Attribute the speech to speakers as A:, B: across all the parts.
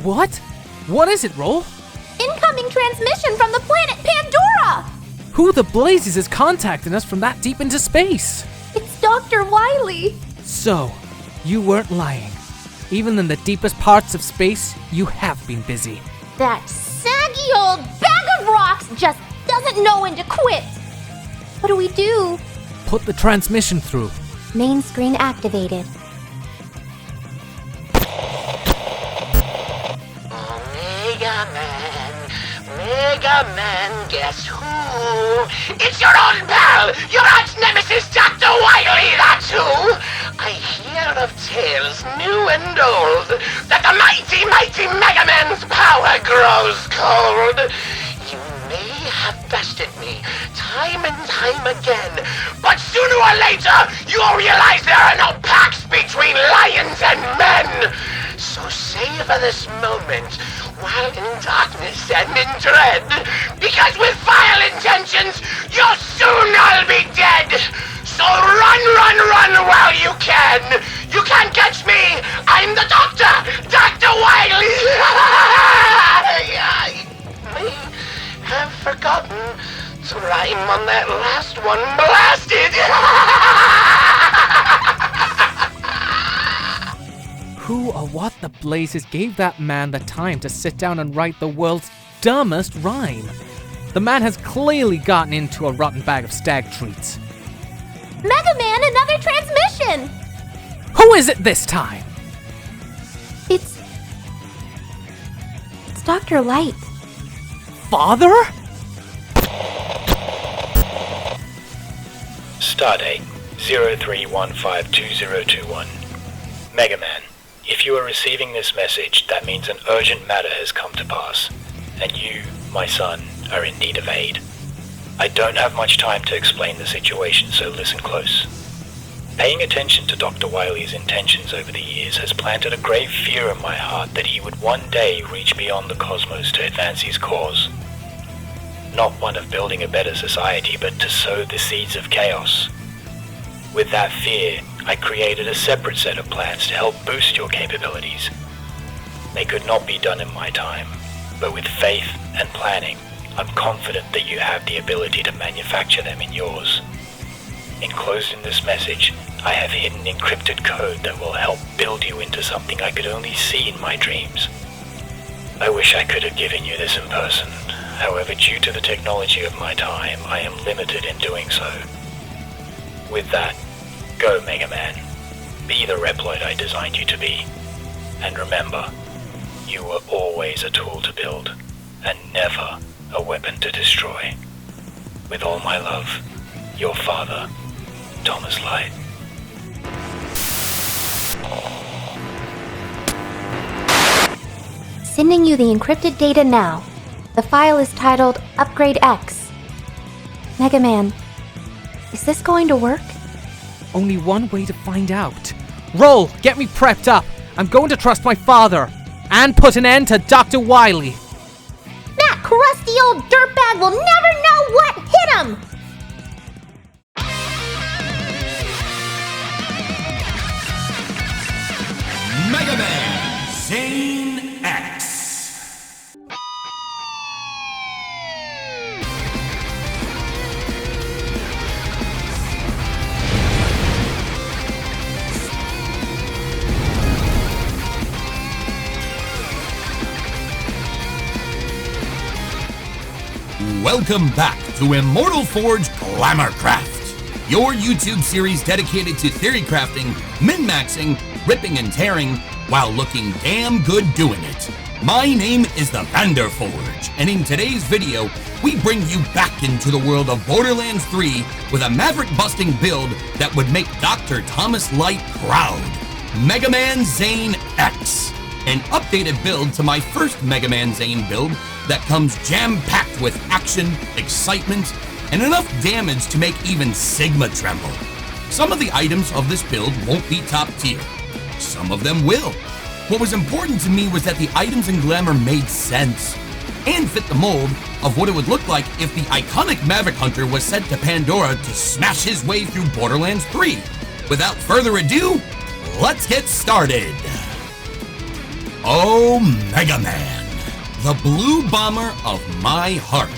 A: What? What is it, Roll?
B: Incoming transmission from the planet Pandora!
A: Who the blazes is contacting us from that deep into space?
B: It's Dr. Wily.
A: So, you weren't lying. Even in the deepest parts of space, you have been busy.
B: That saggy old bag of rocks just doesn't know when to quit. What do we do?
A: Put the transmission through.
B: Main screen activated.
C: Megaman, guess who? It's your old pal, your arch-nemesis, Dr. Wily, that's who! I hear of tales new and old, that the mighty Megaman's power grows cold. You may have bested me, time and time again, but sooner or later, you'll realize there are no pacts between lions and men! So savor this moment, while in darkness and in dread, because with vile intentions, you'll soon all be dead! So run while you can! You can't catch me! I'm the Doctor! Dr. Wily! I may have forgotten to rhyme on that last one. Blasted!
A: Who or what the blazes gave that man the time to sit down and write the world's dumbest rhyme? The man has clearly gotten into a rotten bag of stag treats.
B: Megaman, another transmission!
A: Who is it this time?
B: It's Dr. Light.
A: Father?
D: Stardate 03152021. Megaman, if you are receiving this message, that means an urgent matter has come to pass, and you, my son, are in need of aid. I don't have much time to explain the situation, so listen close. Paying attention to Dr. Wily's intentions over the years has planted a grave fear in my heart that he would one day reach beyond the cosmos to advance his cause. Not one of building a better society, but to sow the seeds of chaos. With that fear, I created a separate set of plans to help boost your capabilities. They could not be done in my time, but with faith and planning, I'm confident that you have the ability to manufacture them in yours. Enclosed in this message, I have hidden encrypted code that will help build you into something I could only see in my dreams. I wish I could have given you this in person. However, due to the technology of my time, I am limited in doing so. With that, go Megaman. Be the Reploid I designed you to be. And remember, you were always a tool to build, and never a weapon to destroy. With all my love, your father, Thomas Light.
B: Sending you the encrypted data now. The file is titled Upgrade X. Megaman, is this going to work?
A: Only one way to find out. Roll, get me prepped up. I'm going to trust my father. And put an end to Dr. Wily.
B: That crusty old dirtbag will never know what hit him!
E: Megaman Zane X. Welcome back to Immortal Forge Glamorcraft, your YouTube series dedicated to theory crafting, min-maxing, ripping and tearing, while looking damn good doing it. My name is the VanderForge, and in today's video, we bring you back into the world of Borderlands 3 with a maverick-busting build that would make Dr. Thomas Light proud. Megaman Zane X. An updated build to my first Mega Man Zane build that comes jam-packed with action, excitement, and enough damage to make even Sigma tremble. Some of the items of this build won't be top tier. Some of them will. What was important to me was that the items in Glamour made sense and fit the mold of what it would look like if the iconic Maverick Hunter was sent to Pandora to smash his way through Borderlands 3. Without further ado, let's get started. Oh, Megaman, the blue bomber of my heart.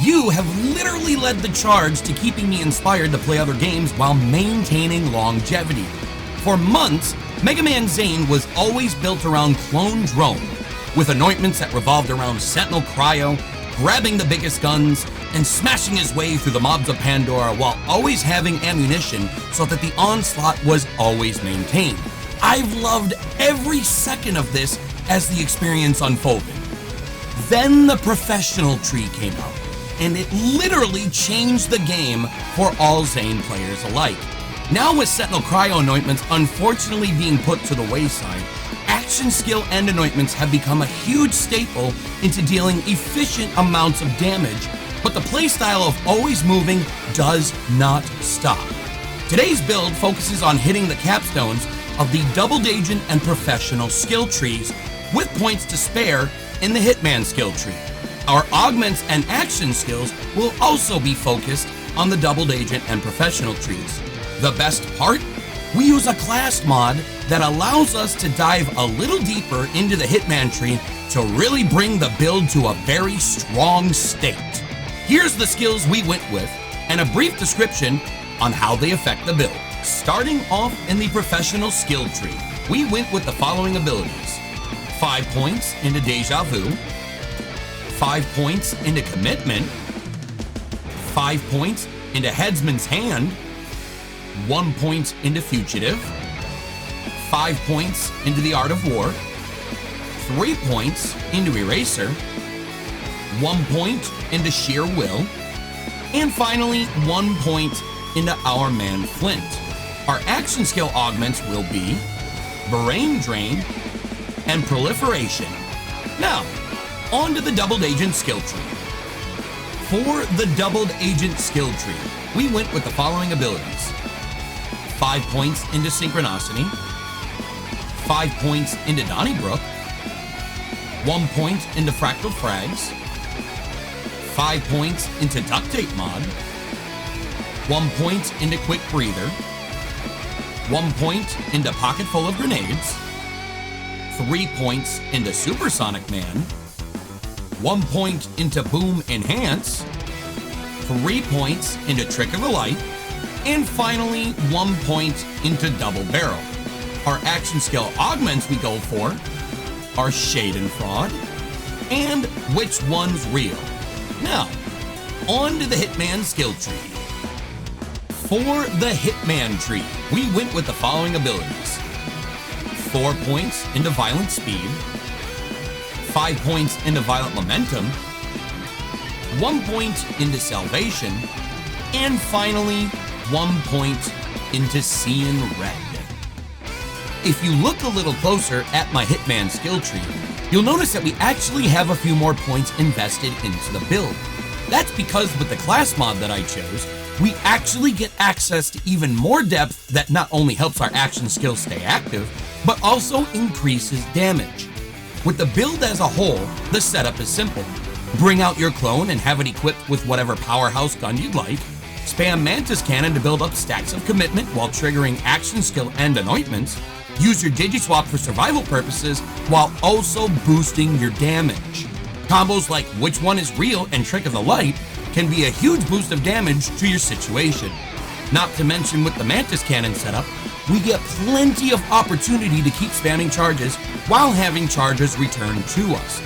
E: You have literally led the charge to keeping me inspired to play other games while maintaining longevity. For months, Megaman Zane was always built around Clone Drone, with anointments that revolved around Sentinel Cryo, grabbing the biggest guns, and smashing his way through the mobs of Pandora while always having ammunition so that the onslaught was always maintained. I've loved every second of this as the experience unfolded. Then the professional tree came out, and it literally changed the game for all Zane players alike. Now with Sentinel Cryo anointments unfortunately being put to the wayside, action skill and anointments have become a huge staple into dealing efficient amounts of damage, but the playstyle of always moving does not stop. Today's build focuses on hitting the capstones of the Doubled Agent and Professional skill trees with points to spare in the Hitman skill tree. Our augments and action skills will also be focused on the Doubled Agent and Professional trees. The best part? We use a class mod that allows us to dive a little deeper into the Hitman tree to really bring the build to a very strong state. Here's the skills we went with and a brief description on how they affect the build. Starting off in the Professional skill tree, we went with the following abilities: 5 points into Deja Vu, 5 points into Commitment, 5 points into Headsman's Hand, 1 point into Fugitive, 5 points into the Art of War, 3 points into Eraser, 1 point into Sheer Will, and finally 1 point into Our Man Flint. Our action skill augments will be Brain Drain and Proliferation. Now, on to the Doubled Agent skill tree. For the Doubled Agent skill tree, we went with the following abilities: 5 points into Synchronicity, 5 points into Donnybrook, 1 point into Fractal Frags, 5 points into Duct Tape Mod, 1 point into Quick Breather, 1 point into Pocket Full of Grenades, 3 points into Supersonic Man, 1 point into Boom Enhance, 3 points into Trick of the Light, and finally 1 point into Double Barrel. Our action skill augments we go for are Shade and Fraud and Which One's Real. Now, on to the Hitman skill tree. For the Hitman tree, we went with the following abilities: 4 points into Violent Speed, 5 points into Violent Momentum, 1 point into Salvation, and finally 1 point into Seeing Red. If you look a little closer at my Hitman skill tree, you'll notice that we actually have a few more points invested into the build. That's because with the class mod that I chose, we actually get access to even more depth that not only helps our action skills stay active, but also increases damage. With the build as a whole, the setup is simple. Bring out your clone and have it equipped with whatever powerhouse gun you'd like. Spam Mantis Cannon to build up stacks of commitment while triggering action skill and anointments. Use your Digiswap for survival purposes while also boosting your damage. Combos like Which One Is Real and Trick of the Light can be a huge boost of damage to your situation. Not to mention with the Mantis Cannon setup, we get plenty of opportunity to keep spamming charges while having charges returned to us.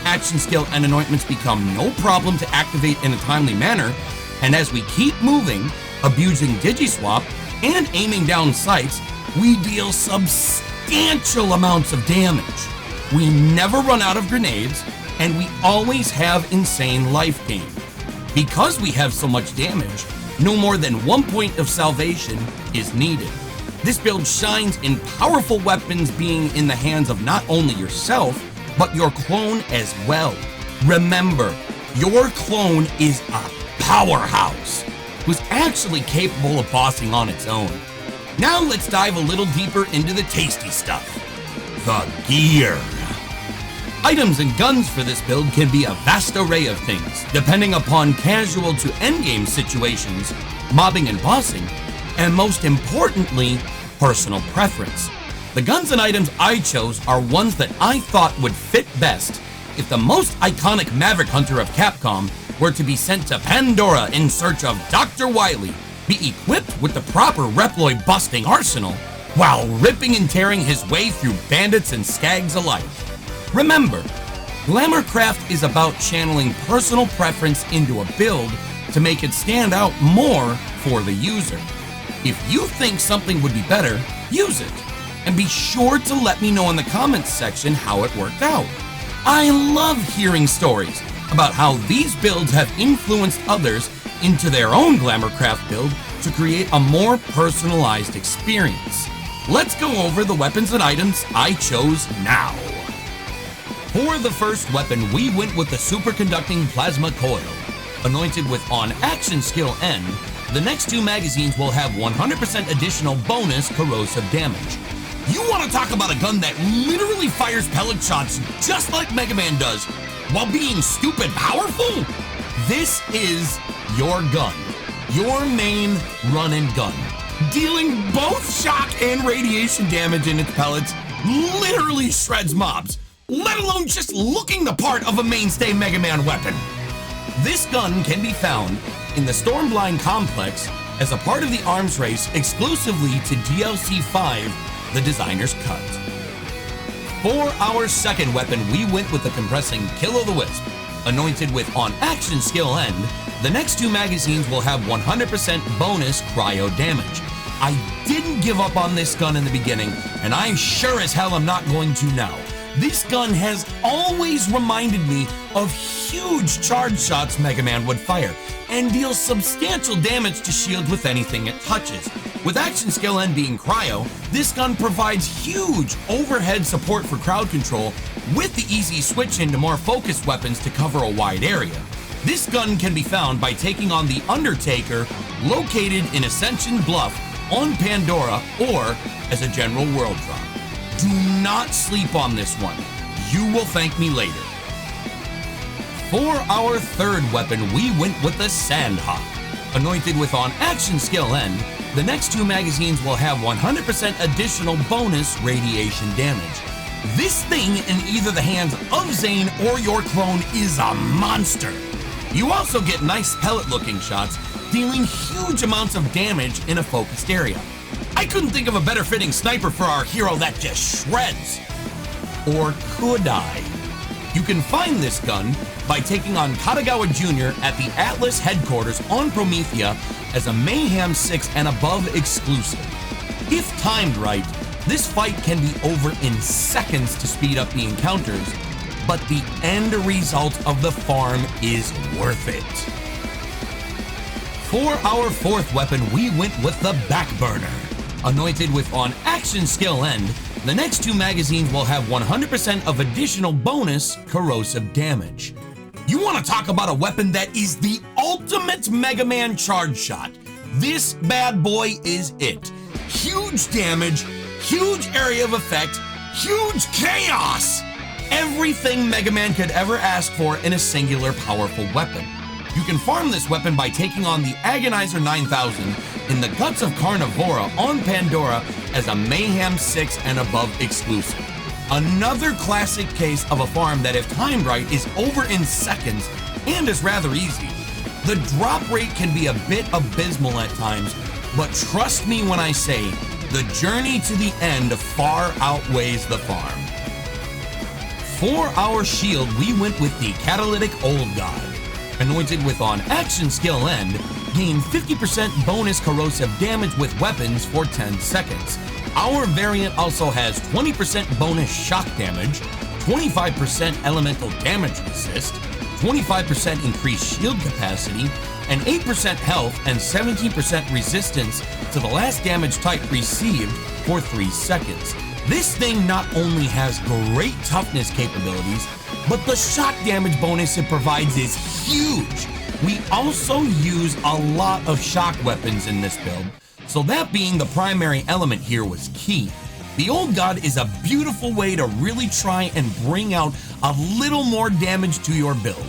E: Action skill and anointments become no problem to activate in a timely manner, and as we keep moving, abusing Digiswap, and aiming down sights, we deal substantial amounts of damage. We never run out of grenades, and we always have insane life gain. Because we have so much damage, no more than 1 point of salvation is needed. This build shines in powerful weapons being in the hands of not only yourself, but your clone as well. Remember, your clone is a powerhouse who's actually capable of bossing on its own. Now let's dive a little deeper into the tasty stuff: the gear. Items and guns for this build can be a vast array of things, depending upon casual to endgame situations, mobbing and bossing, and most importantly, personal preference. The guns and items I chose are ones that I thought would fit best if the most iconic Maverick Hunter of Capcom were to be sent to Pandora in search of Dr. Wily, be equipped with the proper Reploid busting arsenal, while ripping and tearing his way through bandits and skags alike. Remember, Glamorcraft is about channeling personal preference into a build to make it stand out more for the user. If you think something would be better, use it. And be sure to let me know in the comments section how it worked out. I love hearing stories about how these builds have influenced others into their own Glamorcraft build to create a more personalized experience. Let's go over the weapons and items I chose now. For the first weapon, we went with the superconducting plasma coil. Anointed with on action skill N, the next two magazines will have 100% additional bonus corrosive damage. You want to talk about a gun that literally fires pellet shots just like Megaman does, while being stupid powerful? This is your gun. Your main run and gun. Dealing both shock and radiation damage in its pellets literally shreds mobs, let alone just looking the part of a mainstay Megaman weapon. This gun can be found in the Stormblind complex as a part of the arms race exclusively to DLC 5, the designer's cut. For our second weapon, we went with the compressing Kill-O-The-Wisp. Anointed with on action skill N, the next two magazines will have 100% bonus cryo damage. I didn't give up on this gun in the beginning, and I sure as hell am not going to now. This gun has always reminded me of huge charge shots Megaman would fire, and deals substantial damage to shields with anything it touches. With action skill N being cryo, this gun provides huge overhead support for crowd control with the easy switch into more focused weapons to cover a wide area. This gun can be found by taking on the Undertaker located in Ascension Bluff on Pandora or as a general world drop. Do not sleep on this one. You will thank me later. For our third weapon, we went with the Sandhawk. Anointed with on action skill N, the next two magazines will have 100% additional bonus radiation damage. This thing in either the hands of Zane or your clone is a monster. You also get nice pellet looking shots, dealing huge amounts of damage in a focused area. I couldn't think of a better fitting sniper for our hero that just shreds. Or could I? You can find this gun by taking on Katagawa Jr. at the Atlas headquarters on Promethea as a Mayhem 6 and above exclusive. If timed right, this fight can be over in seconds to speed up the encounters, but the end result of the farm is worth it. For our fourth weapon, we went with the Backburner. Anointed with on action skill N, the next two magazines will have 100% of additional bonus corrosive damage. You want to talk about a weapon that is the ultimate Mega Man charge shot? This bad boy is it. Huge damage, huge area of effect, huge chaos! Everything Mega Man could ever ask for in a singular powerful weapon. You can farm this weapon by taking on the Agonizer 9000 in the Guts of Carnivora on Pandora as a Mayhem 6 and above exclusive. Another classic case of a farm that, if timed right, is over in seconds and is rather easy. The drop rate can be a bit abysmal at times, but trust me when I say the journey to the end far outweighs the farm. For our shield, we went with the Catalytic Old God. Anointed with on action skill N, gain 50% bonus corrosive damage with weapons for 10 seconds. Our variant also has 20% bonus shock damage, 25% elemental damage resist, 25% increased shield capacity, and 8% health and 17% resistance to the last damage type received for 3 seconds. This thing not only has great toughness capabilities, but the shock damage bonus it provides is huge. We also use a lot of shock weapons in this build, so that being the primary element here was key. The Old God is a beautiful way to really try and bring out a little more damage to your build.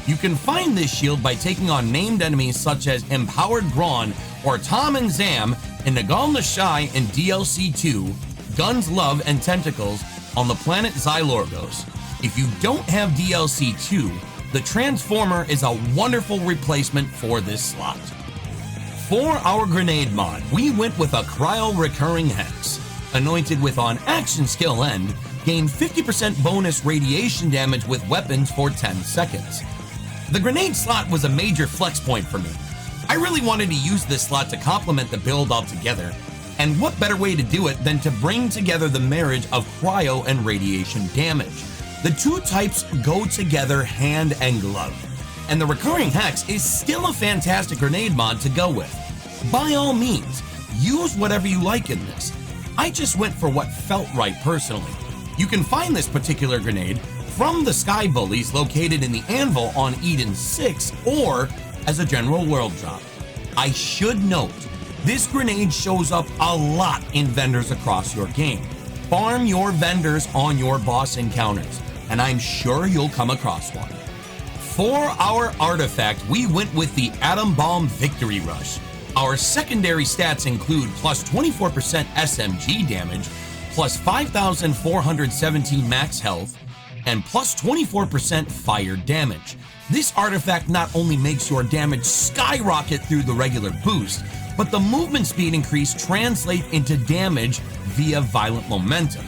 E: You can find this shield by taking on named enemies such as Empowered Brawn or Tom and Zam in Nagal Nashai in DLC 2, Guns, Love, and Tentacles on the planet Xylorgos. If you don't have DLC 2, the Transformer is a wonderful replacement for this slot. For our grenade mod, we went with a Cryo Recurring Hex. Anointed with on action skill end, gain 50% bonus radiation damage with weapons for 10 seconds. The grenade slot was a major flex point for me. I really wanted to use this slot to complement the build altogether, and what better way to do it than to bring together the marriage of cryo and radiation damage. The two types go together hand and glove, and the recurring hex is still a fantastic grenade mod to go with. By all means, use whatever you like in this. I just went for what felt right personally. You can find this particular grenade from the Sky Bullies located in the Anvil on Eden 6 or as a general world drop. I should note, this grenade shows up a lot in vendors across your game. Farm your vendors on your boss encounters, and I'm sure you'll come across one. For our artifact, we went with the Atom Bomb Victory Rush. Our secondary stats include plus 24% SMG damage, plus 5,417 max health, and plus 24% fire damage. This artifact not only makes your damage skyrocket through the regular boost, but the movement speed increase translates into damage via violent momentum.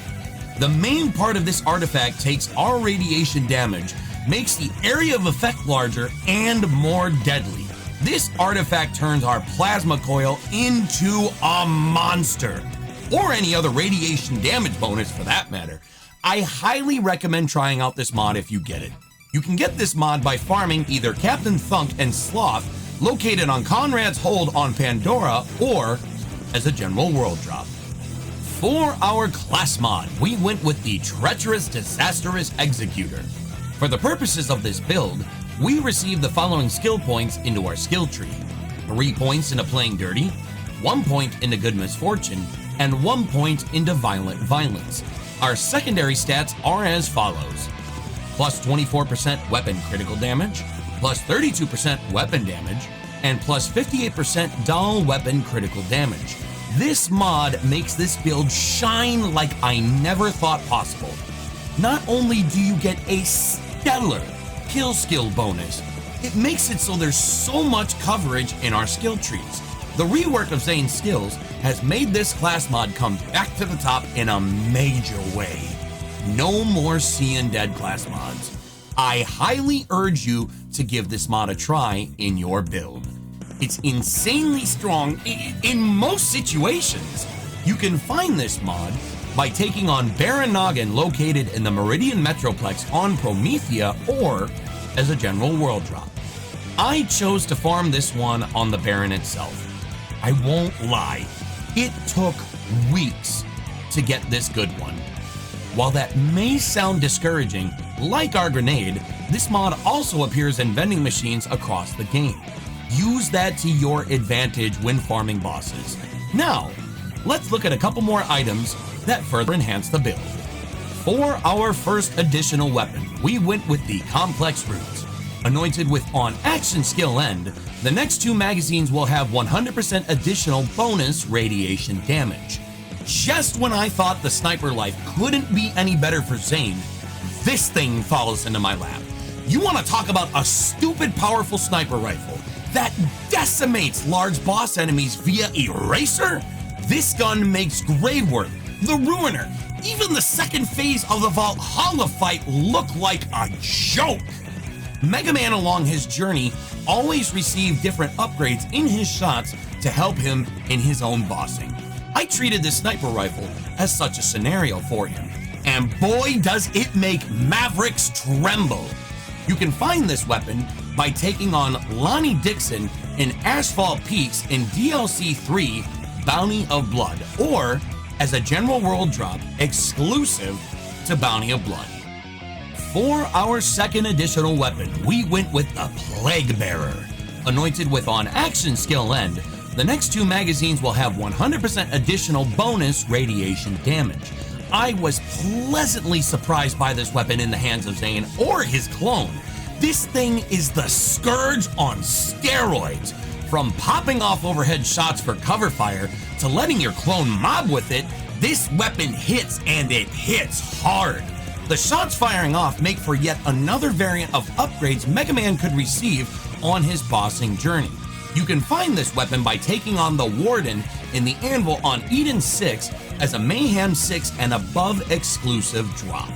E: The main part of this artifact takes our radiation damage, makes the area of effect larger and more deadly. This artifact turns our plasma coil into a monster, or any other radiation damage bonus for that matter. I highly recommend trying out this mod if you get it. You can get this mod by farming either Captain Thunk and Sloth, located on Conrad's Hold on Pandora, or as a general world drop. For our class mod, we went with the Treacherous Disastrous Executor. For the purposes of this build, we received the following skill points into our skill tree: 3 points into Playing Dirty, 1 point into Good Misfortune, and 1 point into Violent Violence. Our secondary stats are as follows: plus 24% weapon critical damage, plus 32% weapon damage, and plus 58% dull weapon critical damage. This mod makes this build shine like I never thought possible. Not only do you get a stellar kill skill bonus, it makes it so there's so much coverage in our skill trees. The rework of Zane's skills has made this class mod come back to the top in a major way. No more seeing dead class mods. I highly urge you to give this mod a try in your build. It's insanely strong in most situations. You can find this mod by taking on Baron Noggin located in the Meridian Metroplex on Promethea or as a general world drop. I chose to farm this one on the Baron itself. I won't lie, it took weeks to get this good one. While that may sound discouraging, like our grenade, this mod also appears in vending machines across the game. Use that to your advantage when farming bosses. Now, let's look at a couple more items that further enhance the build. For our first additional weapon, we went with the Complex Roots. Anointed with on action skill end, the next 2 magazines will have 100% additional bonus radiation damage. Just when I thought the sniper life couldn't be any better for Zane, this thing falls into my lap. You want to talk about a stupid powerful sniper rifle that decimates large boss enemies via eraser? This gun makes Graveworth, the Ruiner, even the second phase of the Valhalla fight look like a joke. Megaman along his journey always received different upgrades in his shots to help him in his own bossing. I treated this sniper rifle as such a scenario for him, and boy does it make Mavericks tremble. You can find this weapon by taking on Lonnie Dixon in Asphalt Peaks in DLC 3 Bounty of Blood, or as a general world drop exclusive to Bounty of Blood. For our second additional weapon, we went with the Plague Bearer. Anointed with on action skill end, the next 2 magazines will have 100% additional bonus radiation damage. I was pleasantly surprised by this weapon in the hands of Zane or his clone. This thing is the Scourge on steroids. From popping off overhead shots for cover fire to letting your clone mob with it, This weapon hits, and it hits hard. The shots firing off make for yet another variant of upgrades Megaman could receive on his bossing journey. You can find this weapon by taking on the Warden in the Anvil on Eden 6 as a Mayhem 6 and above exclusive drop.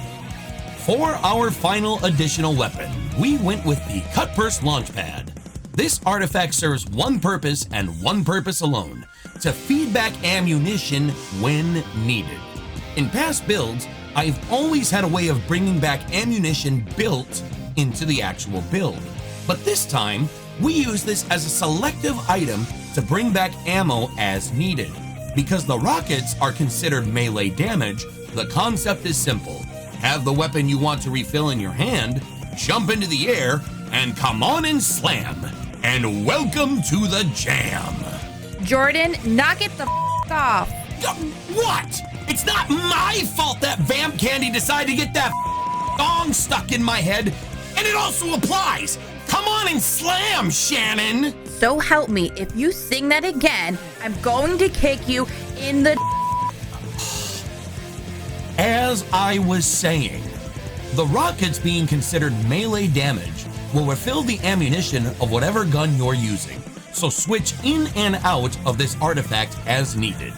E: For our final additional weapon, we went with the Cutpurse Launchpad. This artifact serves one purpose and one purpose alone: to feed back ammunition when needed. In past builds, I've always had a way of bringing back ammunition built into the actual build. But this time, we use this as a selective item to bring back ammo as needed. Because the rockets are considered melee damage, the concept is simple. Have the weapon you want to refill in your hand, jump into the air, and come on and slam. And welcome to the jam.
F: Jordan, knock it the off.
E: What? It's not my fault that VampKandy decided to get that song stuck in my head, and it also applies. Come on and slam, Shannon.
F: So help me, if you sing that again, I'm going to kick you in the...
E: As I was saying, the rockets being considered melee damage will refill the ammunition of whatever gun you're using, so switch in and out of this artifact as needed.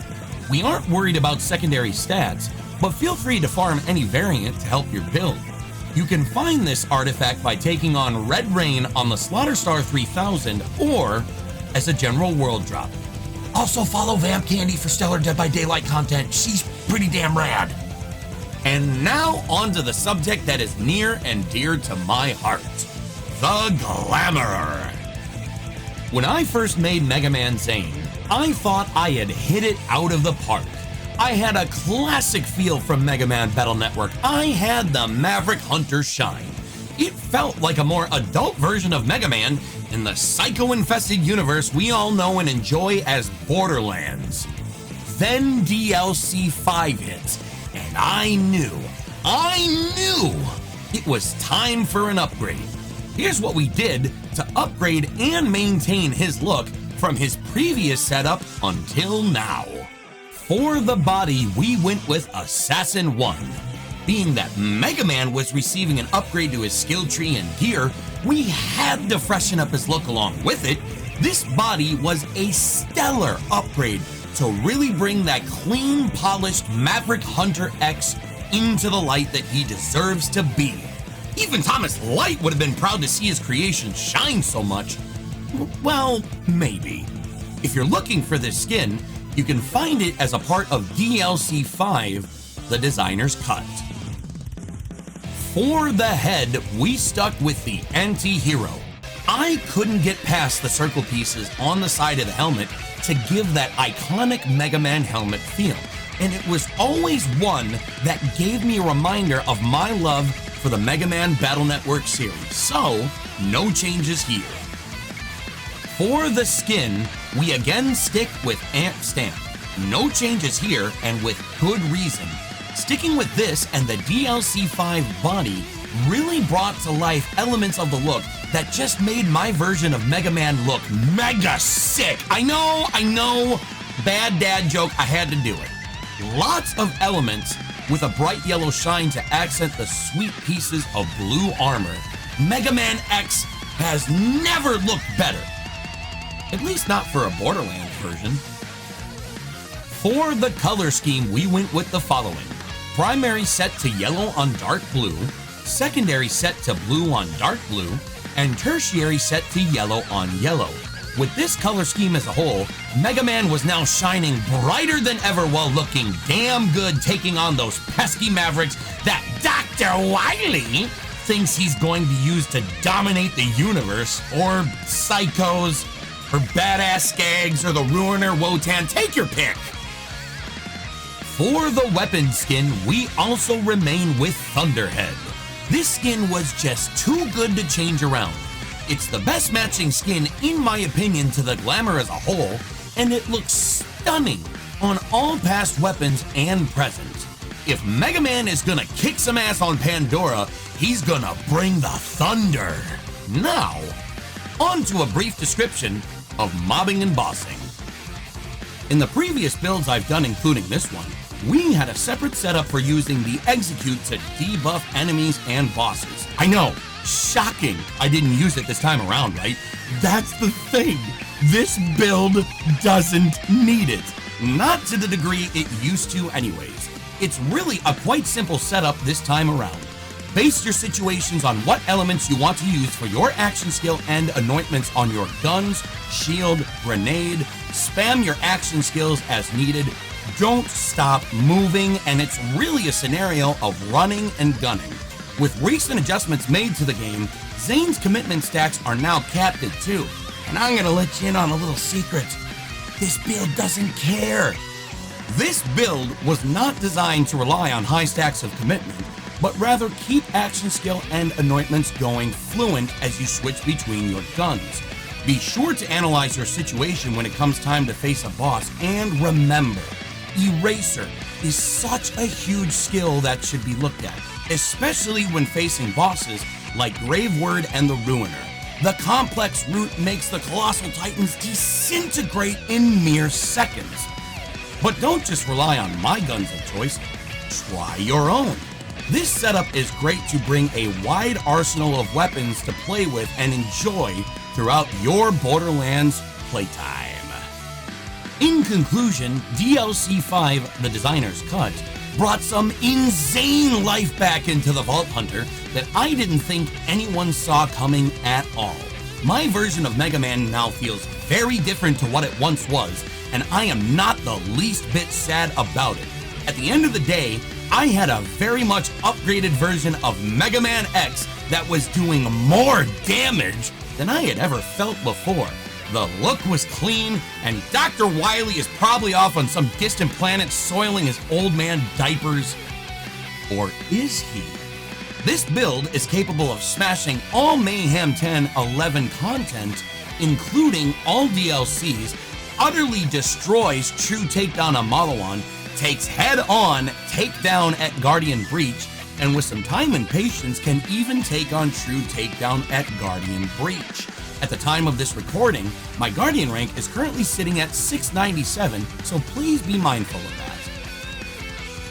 E: We aren't worried about secondary stats, but feel free to farm any variant to help your build. You can find this artifact by taking on Red Rain on the Slaughterstar 3000 or as a general world drop. Also follow VampKandy for stellar Dead by Daylight content. She's pretty damn rad. And now on to the subject that is near and dear to my heart, the Glamour. When I first made Megaman Zane, I thought I had hit it out of the park. I had a classic feel from Megaman Battle Network. I had the Maverick Hunter shine. It felt like a more adult version of Megaman in the psycho-infested universe we all know and enjoy as Borderlands. Then DLC 5 hits, and I knew it was time for an upgrade. Here's what we did to upgrade and maintain his look from his previous setup until now. For the body, we went with Assassin 1. Being that Megaman was receiving an upgrade to his skill tree and gear, we had to freshen up his look along with it. This body was a stellar upgrade to really bring that clean, polished Maverick Hunter X into the light that he deserves to be. Even Thomas Light would have been proud to see his creation shine so much. Well, maybe. If you're looking for this skin, you can find it as a part of DLC 5, the designer's cut. For the head, we stuck with the anti-hero. I couldn't get past the circle pieces on the side of the helmet to give that iconic Megaman helmet feel, and it was always one that gave me a reminder of my love for the Megaman Battle Network series, so no changes here. For the skin, we again stick with Ant Stamp. No changes here, and with good reason. Sticking with this and the DLC 5 body really brought to life elements of the look that just made my version of Megaman look mega sick. I know, bad dad joke, I had to do it. Lots of elements with a bright yellow shine to accent the sweet pieces of blue armor. Megaman X has never looked better. At least not for a Borderlands version. For the color scheme, we went with the following. Primary set to yellow on dark blue, secondary set to blue on dark blue, and tertiary set to yellow on yellow. With this color scheme as a whole, Megaman was now shining brighter than ever while looking damn good, taking on those pesky Mavericks that Dr. Wily thinks he's going to use to dominate the universe, or Psychos, or Badass Skags, or the Ruiner Wotan, take your pick. For the weapon skin, we also remain with Thunderhead. This skin was just too good to change around. It's the best matching skin, in my opinion, to the Glamour as a whole, and it looks stunning on all past weapons and present. If Megaman is gonna kick some ass on Pandora, he's gonna bring the thunder. Now, on to a brief description of mobbing and bossing. In the previous builds I've done, including this one, we had a separate setup for using the execute to debuff enemies and bosses. I know, shocking I didn't use it this time around, right? That's the thing. This build doesn't need it. Not to the degree it used to anyways. It's really a quite simple setup this time around. Base your situations on what elements you want to use for your action skill and anointments on your guns, shield, grenade. Spam your action skills as needed. Don't stop moving, and it's really a scenario of running and gunning. With recent adjustments made to the game, Zane's commitment stacks are now capped at 2. And I'm gonna let you in on a little secret. This build doesn't care. This build was not designed to rely on high stacks of commitment, but rather keep action skill and anointments going fluent as you switch between your guns. Be sure to analyze your situation when it comes time to face a boss, and remember, Eraser is such a huge skill that should be looked at, especially when facing bosses like Graveword and the Ruiner. The complex route makes the Colossal Titans disintegrate in mere seconds. But don't just rely on my guns of choice, try your own. This setup is great to bring a wide arsenal of weapons to play with and enjoy throughout your Borderlands playtime. In conclusion, DLC 5, The Designer's Cut, brought some insane life back into the Vault Hunter that I didn't think anyone saw coming at all. My version of Mega Man now feels very different to what it once was, and I am not the least bit sad about it. At the end of the day, I had a very much upgraded version of Megaman X that was doing more damage than I had ever felt before. The look was clean, and Dr. Wily is probably off on some distant planet soiling his old man diapers. Or is he? This build is capable of smashing all Mayhem 10-11 content, including all DLCs, utterly destroys True Takedown on Model-On, takes head-on Takedown at Guardian Breach, and with some time and patience can even take on True Takedown at Guardian Breach. At the time of this recording, my Guardian rank is currently sitting at 697, so please be mindful of that.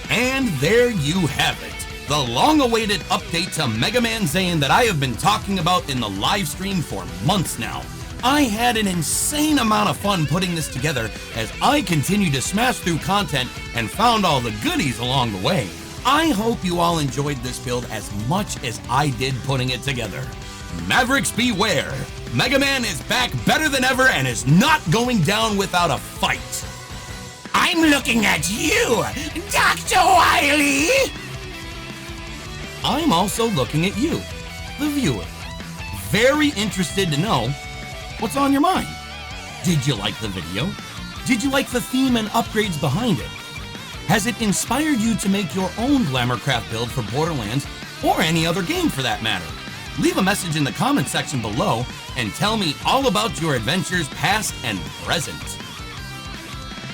E: And there you have it, the long-awaited update to Mega Man Zane that I have been talking about in the live stream for months now. I had an insane amount of fun putting this together as I continue to smash through content and found all the goodies along the way. I hope you all enjoyed this build as much as I did putting it together. Mavericks beware! Mega Man is back better than ever and is not going down without a fight.
C: I'm looking at you, Dr. Wily!
E: I'm also looking at you, the viewer. Very interested to know what's on your mind. Did you like the video? Did you like the theme and upgrades behind it? Has it inspired you to make your own Glamorcraft build for Borderlands or any other game for that matter? Leave a message in the comment section below and tell me all about your adventures past and present.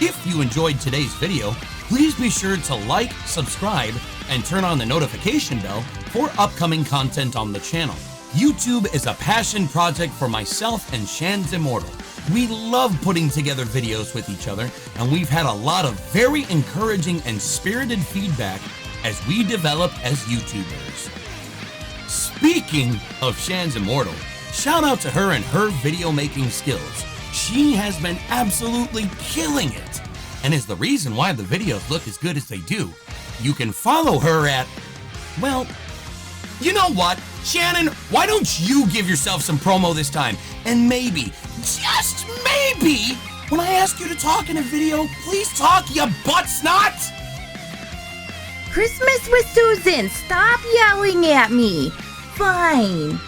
E: If you enjoyed today's video, please be sure to like, subscribe, and turn on the notification bell for upcoming content on the channel. YouTube is a passion project for myself and ShansImmortal. We love putting together videos with each other, and we've had a lot of very encouraging and spirited feedback as we develop as YouTubers. Speaking of ShansImmortal, shout out to her and her video making skills. She has been absolutely killing it, and is the reason why the videos look as good as they do. You can follow her at, well, you know what? Shannon, why don't you give yourself some promo this time? And maybe, just maybe, when I ask you to talk in a video, please talk, you butt snot!
F: Christmas with Susan, stop yelling at me. Fine.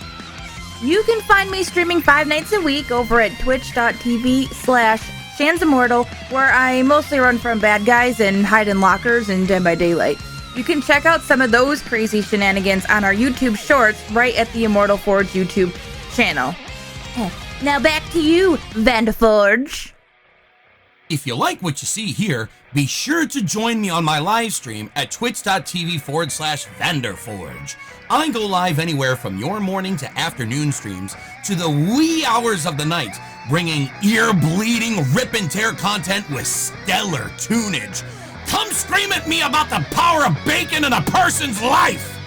F: You can find me streaming 5 nights a week over at twitch.tv/ShansImmortal, where I mostly run from bad guys and hide in lockers in Dead by Daylight. You can check out some of those crazy shenanigans on our YouTube shorts right at the VanderForge YouTube channel. Now back to you, VanderForge.
E: If you like what you see here, be sure to join me on my live stream at twitch.tv/VanderForge. I go live anywhere from your morning to afternoon streams to the wee hours of the night, bringing ear-bleeding rip and tear content with stellar tunage. come scream at me about the power of bacon in a person's life!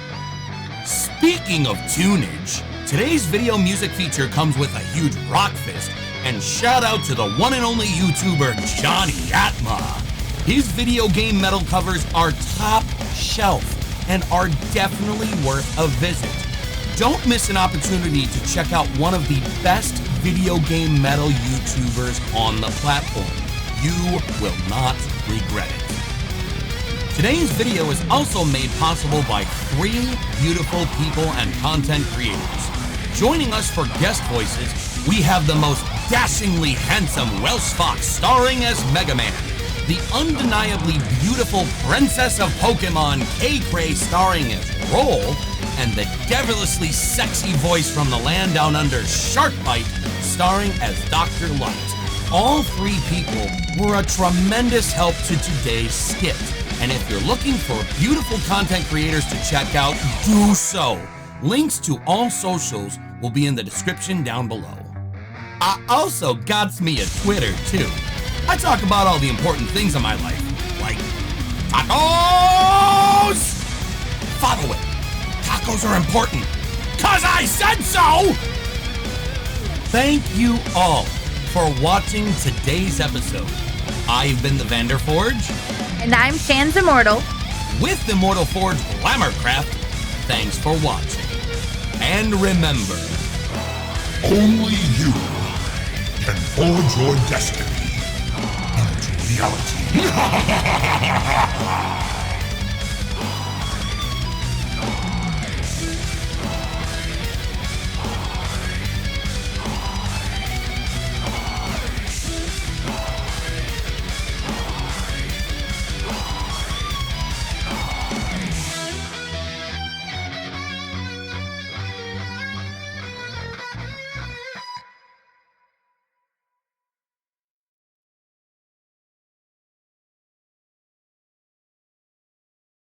E: Speaking of tunage, today's video music feature comes with a huge rock fist, and shout out to the one and only YouTuber Johnny Atma. His video game metal covers are top shelf and are definitely worth a visit. Don't miss an opportunity to check out one of the best video game metal YouTubers on the platform. You will not regret it. Today's video is also made possible by 3 beautiful people and content creators. Joining us for guest voices, we have the most dashingly handsome Welshfox starring as Megaman, the undeniably beautiful princess of Pokemon Kaycreigh starring as Roll, and the devilishly sexy voice from the land down under Sharkbite starring as Dr. Light. All 3 people were a tremendous help to today's skit, and if you're looking for beautiful content creators to check out, do so. Links to all socials will be in the description down below. I also got me a Twitter too. I talk about all the important things in my life, like tacos! Follow it. Tacos are important, 'cause I said so! Thank you all for watching today's episode. I've been the VanderForge.
F: And I'm ShansImmortal.
E: With Immortal Forge Glamorcraft. Thanks for watching. And remember,
G: only you can forge your destiny into reality.